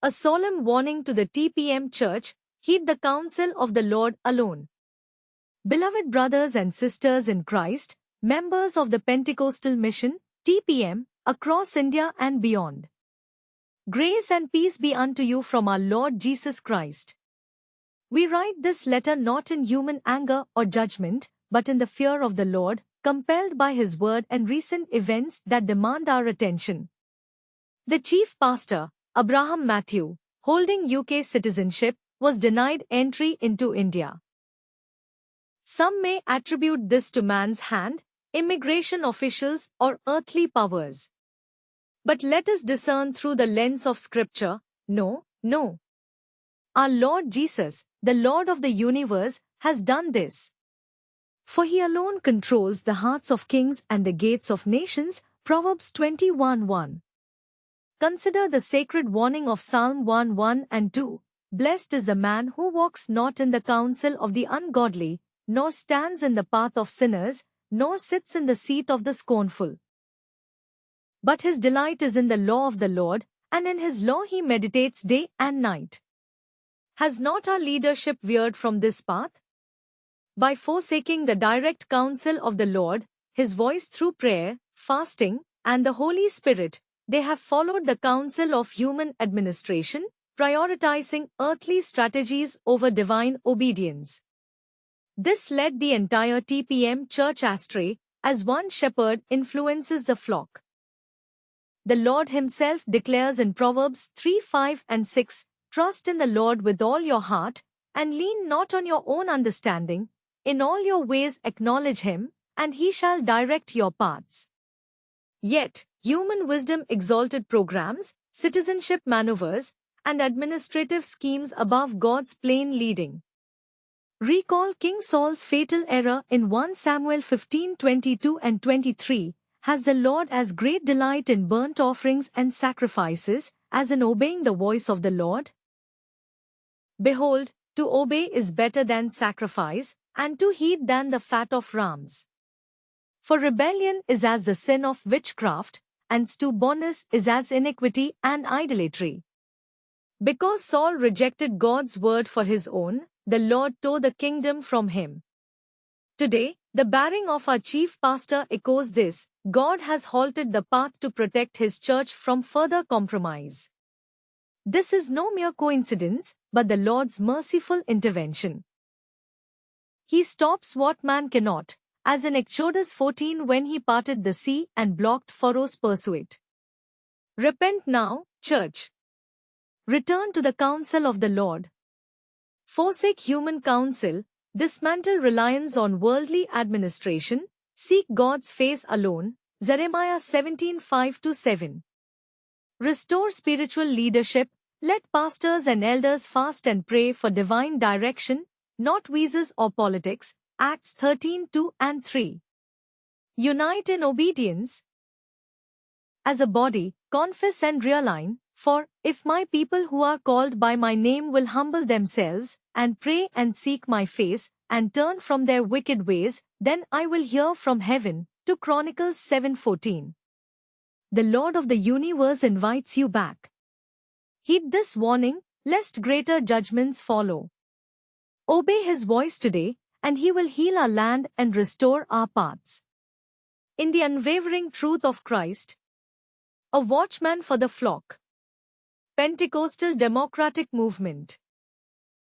A solemn warning to the TPM Church: heed the counsel of the Lord alone. Beloved brothers and sisters in Christ, members of the Pentecostal Mission, TPM, across India and beyond. Grace and peace be unto you from our Lord Jesus Christ. We write this letter not in human anger or judgment, but in the fear of the Lord, compelled by His word and recent events that demand our attention. The chief pastor, Abraham Matthew, holding UK citizenship, was denied entry into India. Some may attribute this to man's hand, immigration officials, or earthly powers. But let us discern through the lens of Scripture: no. Our Lord Jesus, the Lord of the universe, has done this. For He alone controls the hearts of kings and the gates of nations, Proverbs 21:1. Consider the sacred warning of Psalm 1:1 and 2. Blessed is the man who walks not in the counsel of the ungodly, nor stands in the path of sinners, nor sits in the seat of the scornful. But his delight is in the law of the Lord, and in His law he meditates day and night. Has not our leadership veered from this path? By forsaking the direct counsel of the Lord, His voice through prayer, fasting, and the Holy Spirit, they have followed the counsel of human administration, prioritizing earthly strategies over divine obedience. This led the entire TPM Church astray, as one shepherd influences the flock. The Lord Himself declares in Proverbs 3:5 and 6, "Trust in the Lord with all your heart, and lean not on your own understanding. In all your ways acknowledge Him, and He shall direct your paths." Yet, human wisdom exalted programs, citizenship maneuvers, and administrative schemes above God's plain leading. Recall King Saul's fatal error in 1 Samuel 15:22 and 23. Has the Lord as great delight in burnt offerings and sacrifices as in obeying the voice of the Lord? Behold, to obey is better than sacrifice, and to heed than the fat of rams. For rebellion is as the sin of witchcraft, and stubbornness is as iniquity and idolatry. Because Saul rejected God's word for his own, the Lord tore the kingdom from him. Today, the bearing of our chief pastor echoes this: God has halted the path to protect His church from further compromise. This is no mere coincidence, but the Lord's merciful intervention. He stops what man cannot, as in Exodus 14 when He parted the sea and blocked Pharaoh's pursuit. Repent now, church. Return to the counsel of the Lord. Forsake human counsel, dismantle reliance on worldly administration, seek God's face alone, Jeremiah 17:5-7. Restore spiritual leadership, let pastors and elders fast and pray for divine direction, not visas or politics, Acts 13:2 and 3. Unite in obedience. As a body, confess and realign, for, if my people who are called by my name will humble themselves, and pray and seek my face, and turn from their wicked ways, then I will hear from heaven. 2 Chronicles 7:14. The Lord of the universe invites you back. Heed this warning, lest greater judgments follow. Obey His voice today, and He will heal our land and restore our paths. In the unwavering truth of Christ, a watchman for the flock. Pentecostal Democratic Movement.